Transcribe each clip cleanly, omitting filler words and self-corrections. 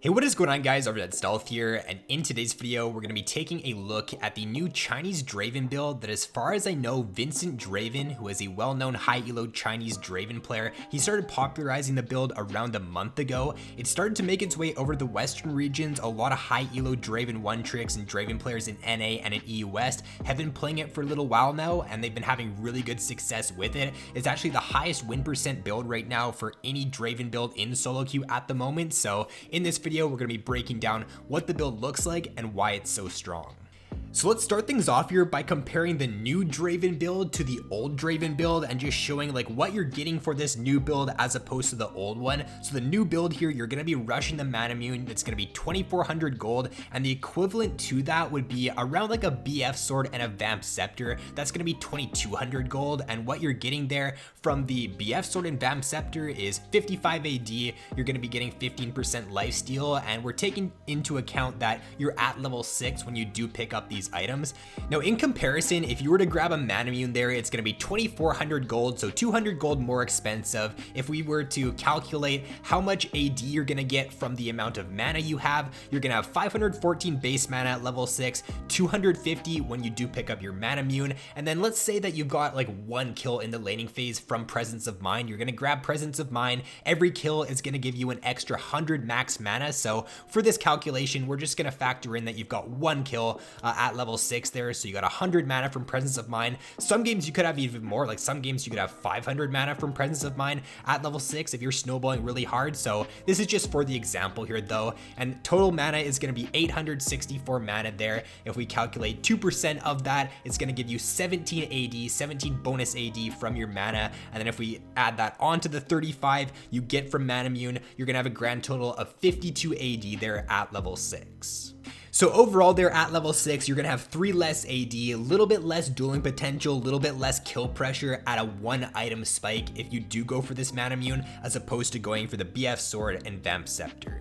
Hey, what is going on guys, RvzStealth here, and in today's video we're going to be taking a look at the new Chinese Draven build that, as far as I know, Vincent Draven, who is a well-known high elo Chinese Draven player, he started popularizing the build around a month ago. It started to make its way over the western regions. A lot of high elo Draven 1 tricks and Draven players in NA and in EU West have been playing it for a little while now, and they've been having really good success with it. It's actually the highest win percent build right now for any Draven build in solo queue at the moment. So in this video, we're going to be breaking down what the build looks like and why it's so strong. So let's start things off here by comparing the new Draven build to the old Draven build and just showing like what you're getting for this new build as opposed to the old one. So the new build here, you're going to be rushing the mana mune. It's going to be 2,400 gold, and the equivalent to that would be around like a BF sword and a vamp scepter. That's going to be 2,200 gold, and what you're getting there from the BF sword and vamp scepter is 55 AD. You're going to be getting 15% lifesteal, and we're taking into account that you're at level 6 when you do pick up these items. Now in comparison, if you were to grab a mana mune there, it's going to be 2,400 gold, so 200 gold more expensive. If we were to calculate how much AD you're going to get from the amount of mana you have, you're going to have 514 base mana at level 6, 250 when you do pick up your mana mune, and then let's say that you've got like one kill in the laning phase from Presence of Mind. You're going to grab Presence of Mind. Every kill is going to give you an extra 100 max mana. So for this calculation, we're just going to factor in that you've got one kill at level 6 there, so you got 100 mana from Presence of Mind. Some games you could have even more, like some games you could have 500 mana from Presence of Mind at level 6 if you're snowballing really hard. So this is just for the example here though, and total mana is going to be 864 mana there. If we calculate 2% of that, it's going to give you 17 AD, 17 bonus AD from your mana, and then if we add that onto the 35 you get from mana mune, you're going to have a grand total of 52 AD there at level 6. So overall there at level 6, you're going to have 3 less AD, a little bit less dueling potential, a little bit less kill pressure at a 1 item spike if you do go for this mana mune, as opposed to going for the BF sword and vamp scepter.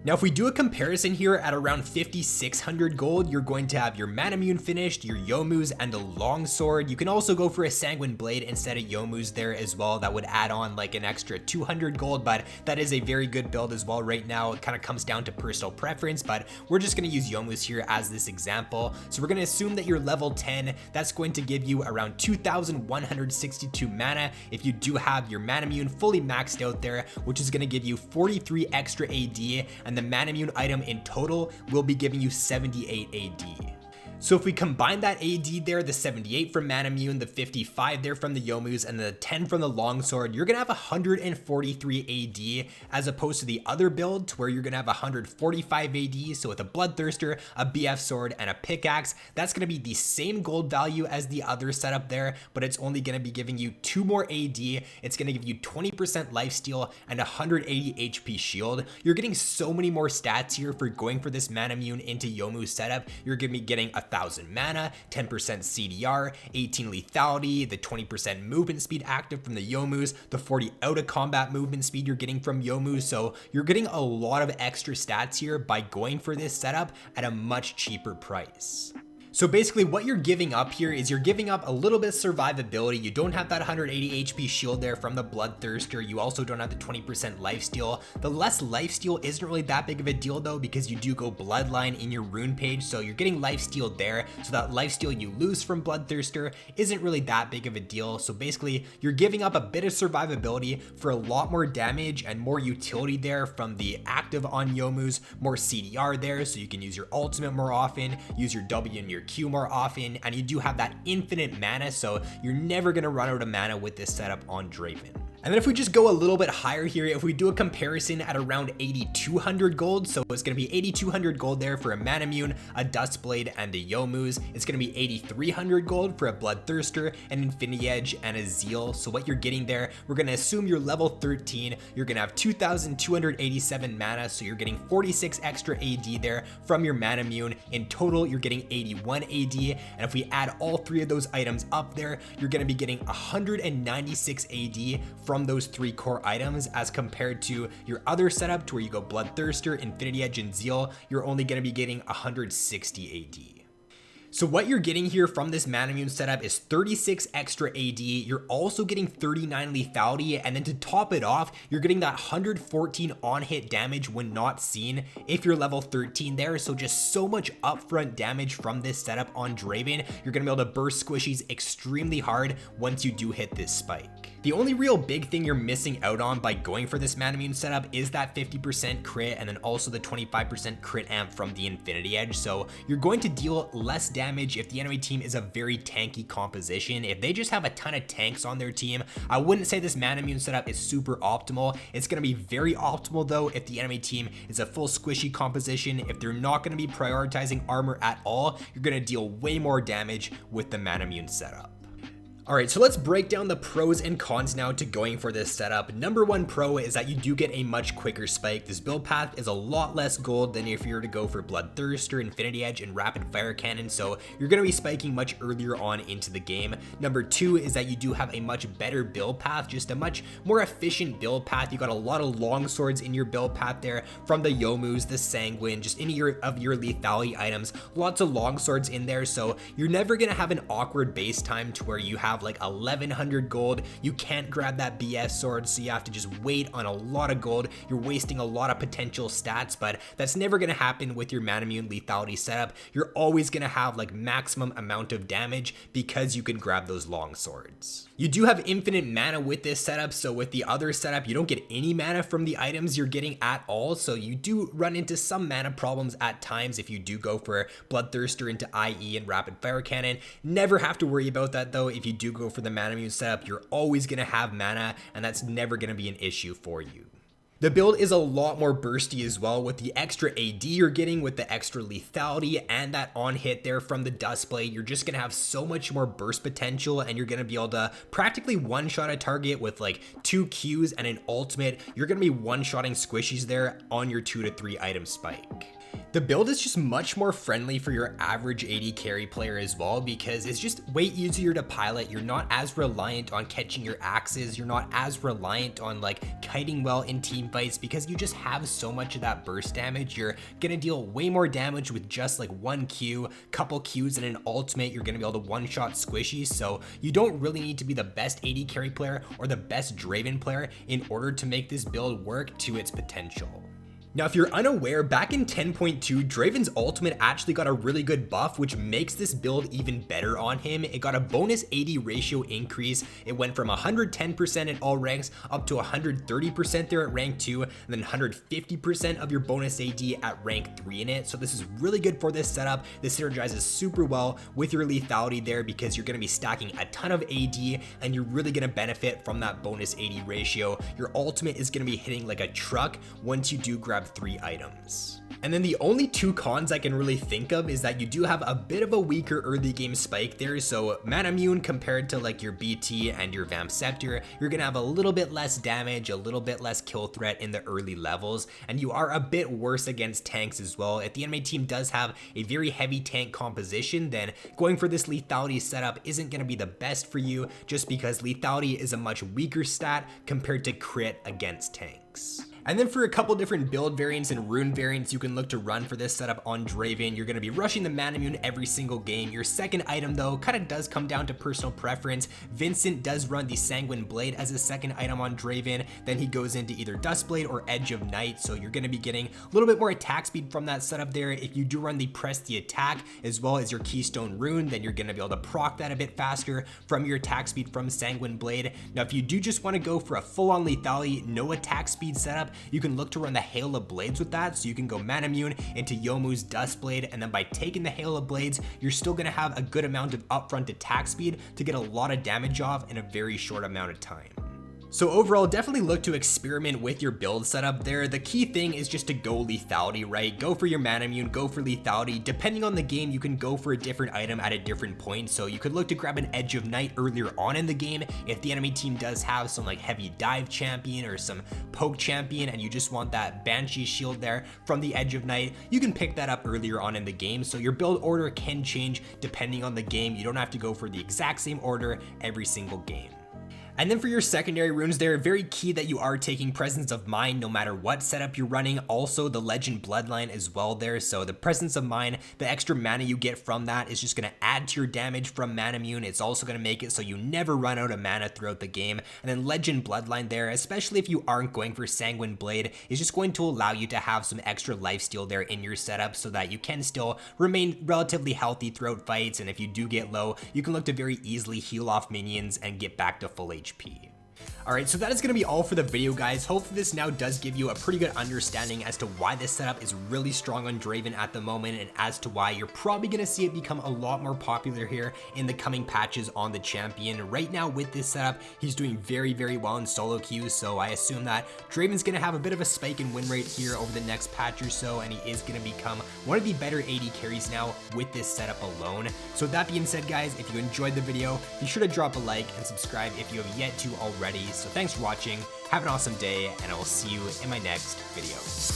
Now, if we do a comparison here at around 5,600 gold, you're going to have your mana mune finished, your Youmuu's, and a longsword. You can also go for a sanguine blade instead of Youmuu's there as well. That would add on like an extra 200 gold, but that is a very good build as well right now. It kind of comes down to personal preference, but we're just going to use Youmuu's here as this example. So we're going to assume that you're level 10. That's going to give you around 2,162 mana if you do have your mana mune fully maxed out there, which is going to give you 43 extra AD, and the mana mune item in total will be giving you 78 AD. So if we combine that AD there, the 78 from mana mune, the 55 there from the Youmuu's, and the 10 from the longsword, you're gonna have 143 AD, as opposed to the other build where you're gonna have 145 AD. So with a bloodthirster, a BF sword, and a pickaxe, that's gonna be the same gold value as the other setup there, but it's only gonna be giving you 2 more AD. It's gonna give you 20% lifesteal and 180 HP shield. You're getting so many more stats here for going for this mana mune into Youmuu's setup. You're gonna be getting 1,000 mana, 10% CDR, 18 lethality, the 20% movement speed active from the Youmuu's, the 40 out of combat movement speed you're getting from Youmuu's. So you're getting a lot of extra stats here by going for this setup at a much cheaper price. So basically what you're giving up here is you're giving up a little bit of survivability. You don't have that 180 HP shield there from the bloodthirster. You also don't have the 20% lifesteal. The less lifesteal isn't really that big of a deal though, because you do go bloodline in your rune page, so you're getting lifesteal there. So that lifesteal you lose from bloodthirster isn't really that big of a deal. So basically you're giving up a bit of survivability for a lot more damage and more utility there from the active on Youmuu's, more CDR there, so you can use your ultimate more often, use your W and your Q more often, and you do have that infinite mana, so you're never going to run out of mana with this setup on Draven. And then if we just go a little bit higher here, if we do a comparison at around 8,200 gold, so it's going to be 8,200 gold there for a mana mune, a Duskblade, and a Youmuu's. It's going to be 8,300 gold for a bloodthirster, an Infinity Edge, and a Zeal. So what you're getting there, we're going to assume you're level 13. You're going to have 2,287 mana, so you're getting 46 extra AD there from your mana mune. In total, you're getting 81 AD, and if we add all 3 of those items up there, you're going to be getting 196 AD from those 3 core items, as compared to your other setup to where you go bloodthirster, Infinity Edge, and Zeal, you're only going to be getting 160 AD. So what you're getting here from this Mana Immune setup is 36 extra AD, you're also getting 39 lethality, and then to top it off, you're getting that 114 on-hit damage when not seen if you're level 13 there, so just so much upfront damage from this setup on Draven. You're gonna be able to burst squishies extremely hard once you do hit this spike. The only real big thing you're missing out on by going for this Mana Immune setup is that 50% crit and then also the 25% crit amp from the Infinity Edge, so you're going to deal less damage if the enemy team is a very tanky composition. If they just have a ton of tanks on their team, I wouldn't say this Mana Immune setup is super optimal. It's going to be very optimal though if the enemy team is a full squishy composition. If they're not going to be prioritizing armor at all, you're going to deal way more damage with the Mana Immune setup. Alright, so let's break down the pros and cons now to going for this setup. Number one pro is that you do get a much quicker spike. This build path is a lot less gold than if you were to go for Bloodthirst or Infinity Edge and Rapid Fire Cannon, so you're going to be spiking much earlier on into the game. Number two is that you do have a much better build path, just a much more efficient build path. You got a lot of long swords in your build path there, from the Yomus, the Sanguine, just any of your lethality items, lots of long swords in there, so you're never going to have an awkward base time to where you have like 1100 gold, you can't grab that BS sword, so you have to just wait on a lot of gold. You're wasting a lot of potential stats, but that's never going to happen with your Mana Immune lethality setup. You're always going to have like maximum amount of damage because you can grab those long swords. You do have infinite mana with this setup, so with the other setup you don't get any mana from the items you're getting at all, so you do run into some mana problems at times if you do go for Bloodthirster into IE and Rapid Fire Cannon. Never have to worry about that though. If you do go for the Mana Immune setup, you're always going to have mana, and that's never going to be an issue for you. The build is a lot more bursty as well with the extra AD you're getting, with the extra lethality and that on hit there from the Dustblade. You're just going to have so much more burst potential, and you're going to be able to practically one-shot a target with like 2 Qs and an ultimate. You're going to be one-shotting squishies there on your 2 to 3 item spike. The build is just much more friendly for your average AD carry player as well, because it's just way easier to pilot. You're not as reliant on catching your axes. You're not as reliant on like kiting well in team fights, because you just have so much of that burst damage. You're gonna deal way more damage with just like 1 Q, couple Qs and an ultimate. You're gonna be able to one-shot squishies, so you don't really need to be the best AD carry player or the best Draven player in order to make this build work to its potential. Now, if you're unaware, back in 10.2, Draven's ultimate actually got a really good buff, which makes this build even better on him. It got a bonus AD ratio increase. It went from 110% at all ranks up to 130% there at rank 2, and then 150% of your bonus AD at rank 3 in it. So this is really good for this setup. This synergizes super well with your lethality there, because you're going to be stacking a ton of AD, and you're really going to benefit from that bonus AD ratio. Your ultimate is going to be hitting like a truck once you do grab 3 items. And then the only 2 cons I can really think of is that you do have a bit of a weaker early game spike there. So Mana Immune compared to like your BT and your Vamp Scepter, you're gonna have a little bit less damage, a little bit less kill threat in the early levels, and you are a bit worse against tanks as well. If the enemy team does have a very heavy tank composition, then going for this lethality setup isn't gonna be the best for you, just because lethality is a much weaker stat compared to crit against tanks. And then for a couple different build variants and rune variants you can look to run for this setup on Draven, you're going to be rushing the Mana Immune every single game. Your second item though kind of does come down to personal preference. Vincent does run the Sanguine Blade as a second item on Draven, then he goes into either Dustblade or Edge of Night, so you're going to be getting a little bit more attack speed from that setup there. If you do run the Press the Attack as well as your Keystone Rune, then you're going to be able to proc that a bit faster from your attack speed from Sanguine Blade. Now if you do just want to go for a full-on lethality, no attack speed setup, you can look to run the Hail of Blades with that, so you can go Mana Immune into Yomu's Dustblade, and then by taking the Hail of Blades, you're still going to have a good amount of upfront attack speed to get a lot of damage off in a very short amount of time. So overall, definitely look to experiment with your build setup there. The key thing is just to go lethality, right? Go for your Mana Immune, go for lethality. Depending on the game, you can go for a different item at a different point. So you could look to grab an Edge of Night earlier on in the game. If the enemy team does have some like heavy dive champion or some poke champion, and you just want that Banshee shield there from the Edge of Night, you can pick that up earlier on in the game. So your build order can change depending on the game. You don't have to go for the exact same order every single game. And then for your secondary runes, they're very key that you are taking Presence of Mind no matter what setup you're running. Also the Legend Bloodline as well there. So the Presence of Mind, the extra mana you get from that is just going to add to your damage from Manamune. It's also going to make it so you never run out of mana throughout the game. And then Legend Bloodline there, especially if you aren't going for Sanguine Blade, is just going to allow you to have some extra lifesteal there in your setup so that you can still remain relatively healthy throughout fights. And if you do get low, you can look to very easily heal off minions and get back to full HP. Alright, so that is going to be all for the video, guys. Hopefully this now does give you a pretty good understanding as to why this setup is really strong on Draven at the moment, and as to why you're probably going to see it become a lot more popular here in the coming patches on the champion. Right now with this setup, he's doing very, very well in solo queues, so I assume that Draven's going to have a bit of a spike in win rate here over the next patch or so, and he is going to become one of the better AD carries now with this setup alone. So with that being said, guys, if you enjoyed the video, be sure to drop a like and subscribe if you have yet to already. So thanks for watching, have an awesome day, and I will see you in my next video.